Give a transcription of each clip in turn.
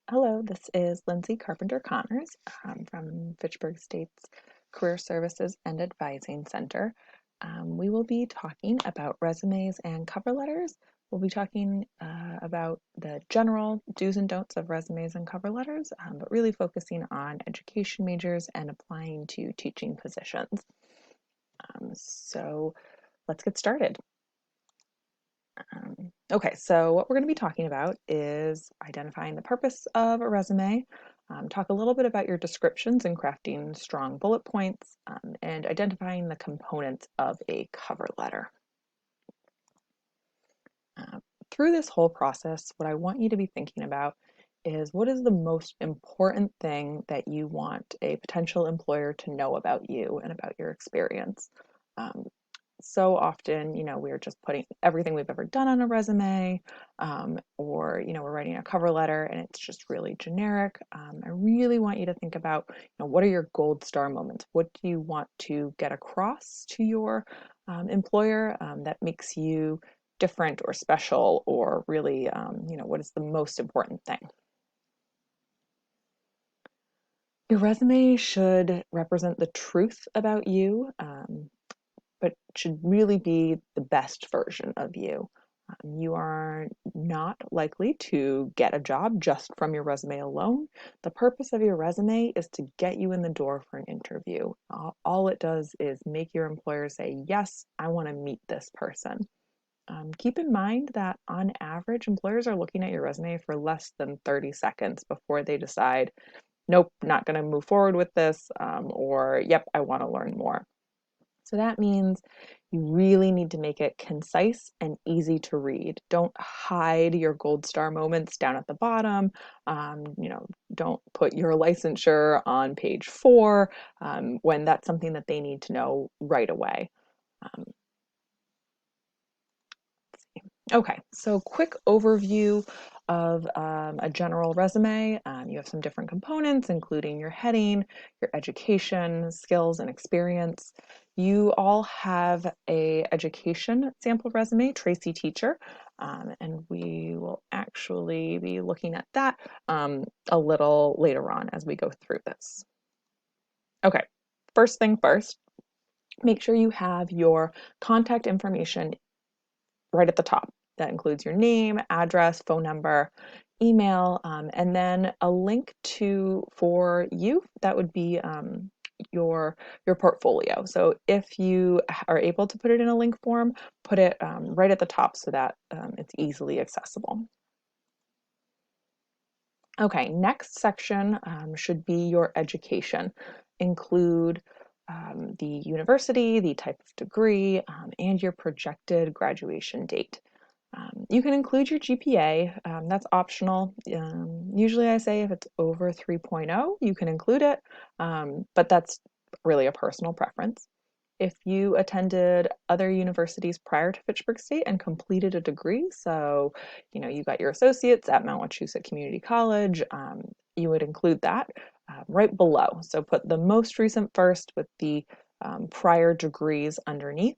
Hello, this is Lindsay Carpenter-Connors from Fitchburg State's Career Services and Advising Center. We will be talking about resumes and cover letters. We'll be talking about the general do's and don'ts of resumes and cover letters, but really focusing on education majors and applying to teaching positions. So let's get started. Okay, so what we're going to be talking about is identifying the purpose of a resume, talk a little bit about your descriptions and crafting strong bullet points, and identifying the components of a cover letter. Through this whole process, what I want you to be thinking about is what is the most important thing that you want a potential employer to know about you and about your experience. So often, we're just putting everything we've ever done on a resume, or, we're writing a cover letter and it's just really generic. I really want you to think about, what are your gold star moments? What do you want to get across to your employer that makes you different or special, or really, what is the most important thing? Your resume should represent the truth about you, but should really be the best version of you. You are not likely to get a job just from your resume alone. The purpose of your resume is to get you in the door for an interview. All it does is make your employer say, yes, I want to meet this person. Keep in mind that on average, employers are looking at your resume for less than 30 seconds before they decide, nope, not going to move forward with this, or yep, I want to learn more. So that means you really need to make it concise and easy to read. Don't hide your gold star moments down at the bottom. Don't put your licensure on page 4 when that's something that they need to know right away. Okay, so quick overview of a general resume. You have some different components, including your heading, your education, skills, and experience. You all have a education sample resume, Tracy Teacher, and we will actually be looking at that a little later on as we go through this. Okay, first thing first, make sure you have your contact information right at the top. That includes your name, address, phone number, email, and then a link for you. That would be your portfolio. So if you are able to put it in a link form, put it right at the top so that it's easily accessible. Okay, next section should be your education. Include the university, the type of degree, and your projected graduation date. You can include your GPA, that's optional. Usually I say if it's over 3.0, you can include it, but that's really a personal preference. If you attended other universities prior to Fitchburg State and completed a degree, so you got your associates at Mount Wachusett Community College, you would include that right below. So put the most recent first with the prior degrees underneath.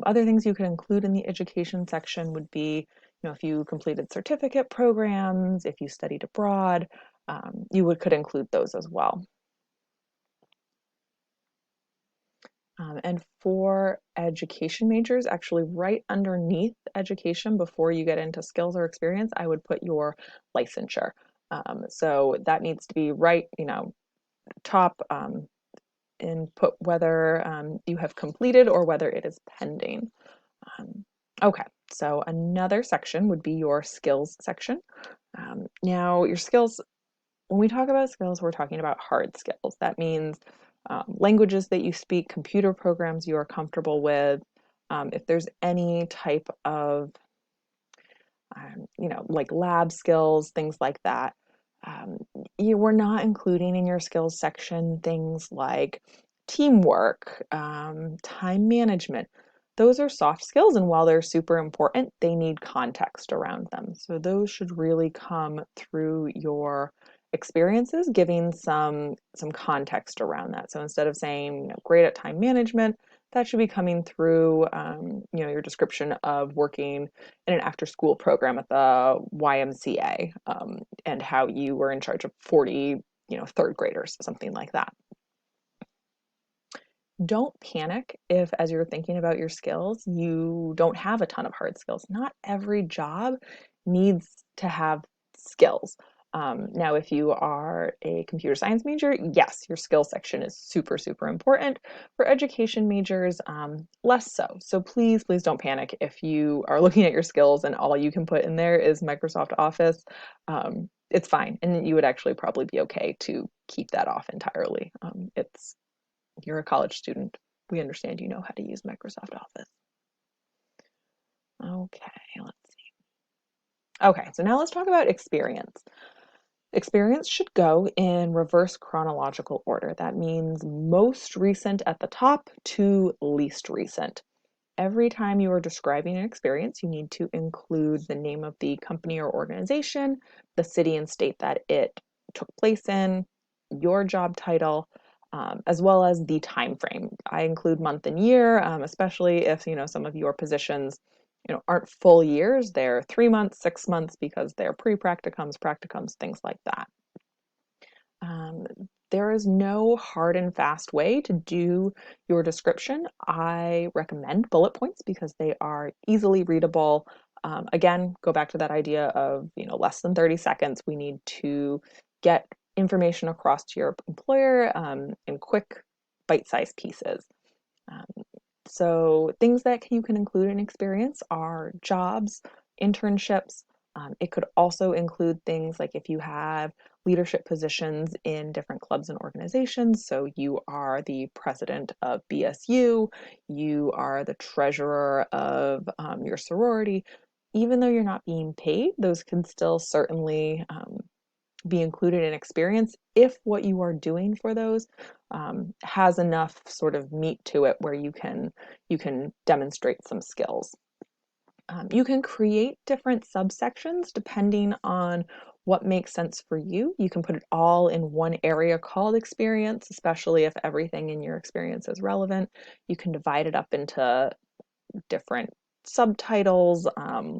Other things you could include in the education section would be, if you completed certificate programs, if you studied abroad, could include those as well. And for education majors, actually right underneath education, before you get into skills or experience, I would put your licensure. So that needs to be right, top, and put whether you have completed or whether it is pending. Okay, so another section would be your skills section. Now, your skills, when we talk about skills, we're talking about hard skills. That means languages that you speak, computer programs you are comfortable with. If there's any type of, like lab skills, things like that, you were not including in your skills section things like teamwork, time management. Those are soft skills, and while they're super important, they need context around them. So those should really come through your experiences, giving some context around that. So instead of saying great at time management, that should be coming through your description of working in an after school program at the YMCA, and how you were in charge of 40, third graders, something like that. Don't panic if, as you're thinking about your skills, you don't have a ton of hard skills. Not every job needs to have skills. Now, if you are a computer science major, yes, your skill section is super, super important. For education majors, less so. So please, please don't panic if you are looking at your skills and all you can put in there is Microsoft Office. It's fine, and you would actually probably be okay to keep that off entirely. You're a college student. We understand you know how to use Microsoft Office. Okay, let's see. Okay, so now let's talk about experience. Experience should go in reverse chronological order. That means most recent at the top to least recent. Every time you are describing an experience, you need to include the name of the company or organization, the city and state that it took place in, your job title, as well as the time frame. I include month and year, especially if some of your positions aren't full years. They're 3 months, 6 months because they're pre-practicums, practicums, things like that. There is no hard and fast way to do your description. I recommend bullet points because they are easily readable. Again, go back to that idea of less than 30 seconds. We need to get information across to your employer in quick bite-sized pieces. Um, so things that you can include in experience are jobs, internships. It could also include things like if you have leadership positions in different clubs and organizations. So you are the president of BSU, you are the treasurer of your sorority. Even though you're not being paid, those can still certainly be included in experience if what you are doing for those has enough sort of meat to it where you can demonstrate some skills. You can create different subsections depending on what makes sense for you. You can put it all in one area called experience, especially if everything in your experience is relevant. You can divide it up into different subtitles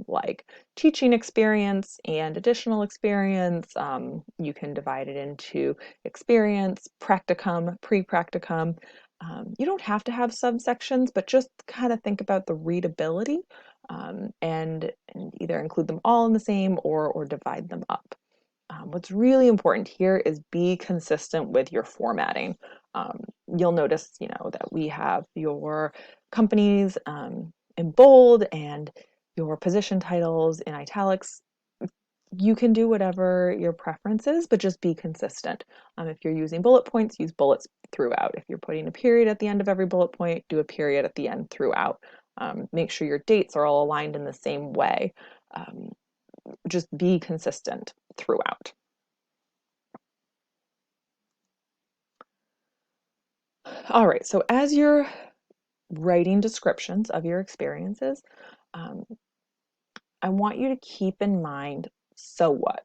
like teaching experience and additional experience. You can divide it into experience, practicum, pre-practicum. You don't have to have subsections, but just kind of think about the readability and either include them all in the same or divide them up. What's really important here is be consistent with your formatting. You'll notice, that we have your companies in bold and your position titles in italics. You can do whatever your preference is, but just be consistent. If you're using bullet points, use bullets throughout. If you're putting a period at the end of every bullet point, do a period at the end throughout. Make sure your dates are all aligned in the same way. Just be consistent throughout. All right, so as you're writing descriptions of your experiences, um, I want you to keep in mind, so what?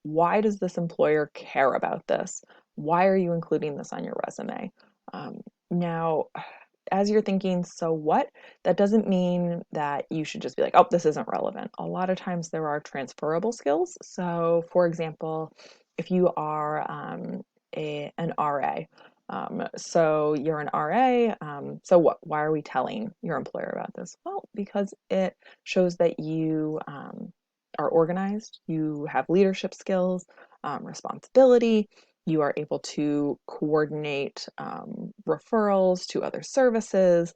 Why does this employer care about this? Why are you including this on your resume? Now, as you're thinking, so what? That doesn't mean that you should just be like, oh, this isn't relevant. A lot of times there are transferable skills. So, for example, if you are an RA, so you're an RA, so what? Why are we telling your employer about this? Well, because it shows that you are organized, you have leadership skills, responsibility, you are able to coordinate referrals to other services.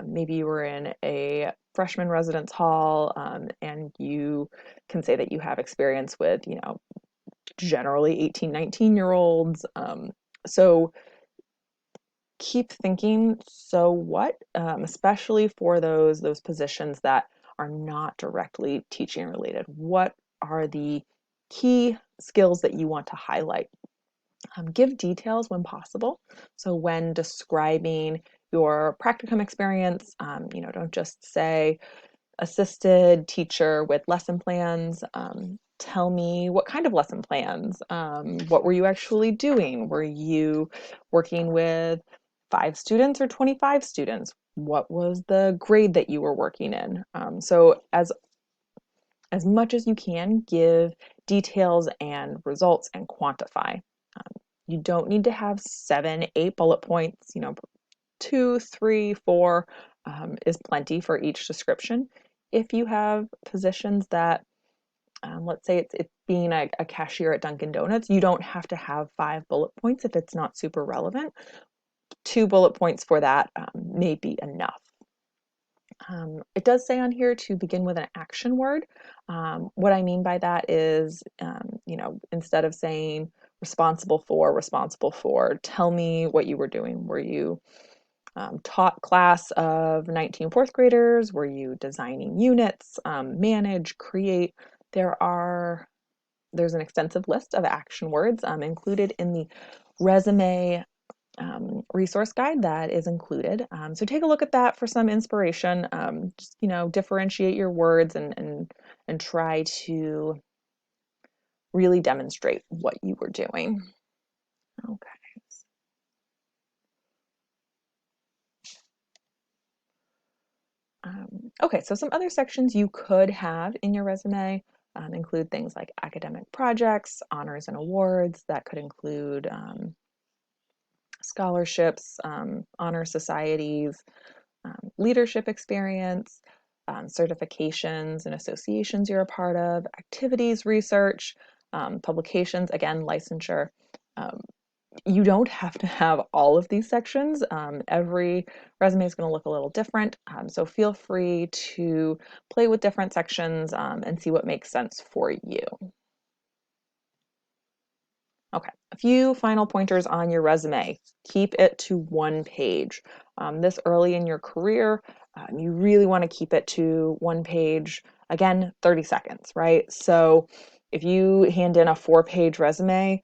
Maybe you were in a freshman residence hall and you can say that you have experience with, generally 18, 19-year-olds. So keep thinking, so what, especially for those positions that are not directly teaching related. What are the key skills that you want to highlight? Give details when possible. So when describing your practicum experience, don't just say assisted teacher with lesson plans. Tell me what kind of lesson plans. What were you actually doing? Were you working with 5 students or 25 students? What was the grade that you were working in? So as much as you can, give details and results and quantify. You don't need to have 7, 8 bullet points. 2, 3, 4 is plenty for each description. If you have positions that, let's say it's being a cashier at Dunkin' Donuts, you don't have to have 5 bullet points if it's not super relevant. 2 bullet points for that may be enough. It does say on here to begin with an action word. What I mean by that is, instead of saying responsible for, tell me what you were doing. Were you taught class of 19 fourth graders? Were you designing units, manage, create? There's an extensive list of action words included in the resume resource guide that is included. So take a look at that for some inspiration. Just, differentiate your words and try to really demonstrate what you were doing. Okay. Okay, so some other sections you could have in your resume include things like academic projects, honors and awards. That could include scholarships, honor societies, leadership experience, certifications and associations you're a part of, activities, research, publications, again, licensure. You don't have to have all of these sections. Every resume is going to look a little different. So feel free to play with different sections and see what makes sense for you. Okay, a few final pointers on your resume. Keep it to 1 page. This early in your career, you really want to keep it to 1 page. Again, 30 seconds, right? So if you hand in a 4-page resume,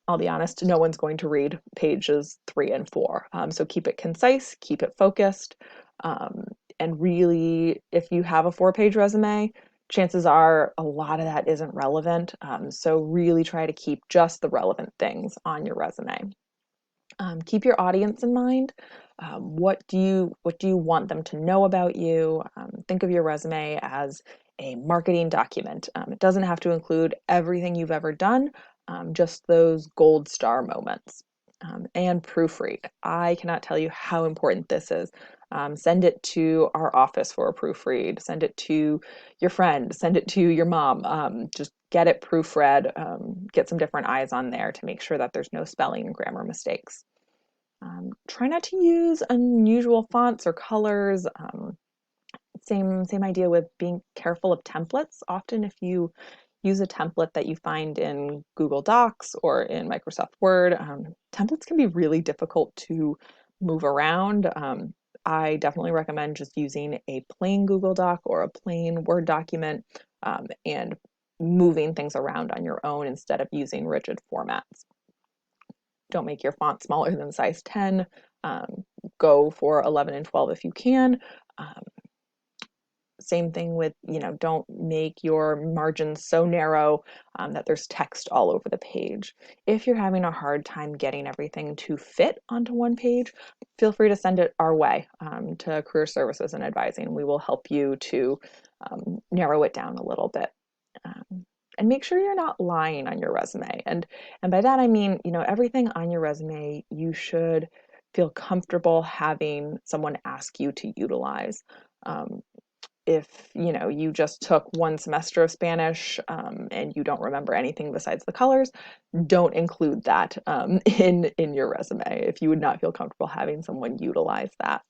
I'll be honest, no one's going to read pages 3 and 4. So keep it concise, keep it focused, and really, if you have a 4-page resume, chances are a lot of that isn't relevant. So really try to keep just the relevant things on your resume. Keep your audience in mind. What do you want them to know about you? Think of your resume as a marketing document. It doesn't have to include everything you've ever done, just those gold star moments. And proofread. I cannot tell you how important this is. Send it to our office for a proofread. Send it to your friend. Send it to your mom. Just get it proofread. Get some different eyes on there to make sure that there's no spelling and grammar mistakes. Try not to use unusual fonts or colors. Same idea with being careful of templates. Often if you use a template that you find in Google Docs or in Microsoft Word, templates can be really difficult to move around. I definitely recommend just using a plain Google Doc or a plain Word document and moving things around on your own instead of using rigid formats. Don't make your font smaller than size 10. Go for 11 and 12 if you can. Same thing with, don't make your margins so narrow that there's text all over the page. If you're having a hard time getting everything to fit onto 1 page, feel free to send it our way to Career Services and Advising. We will help you to narrow it down a little bit. And make sure you're not lying on your resume. And by that I mean, everything on your resume you should feel comfortable having someone ask you to utilize. If you just took 1 semester of Spanish and you don't remember anything besides the colors, don't include that in your resume if you would not feel comfortable having someone utilize that.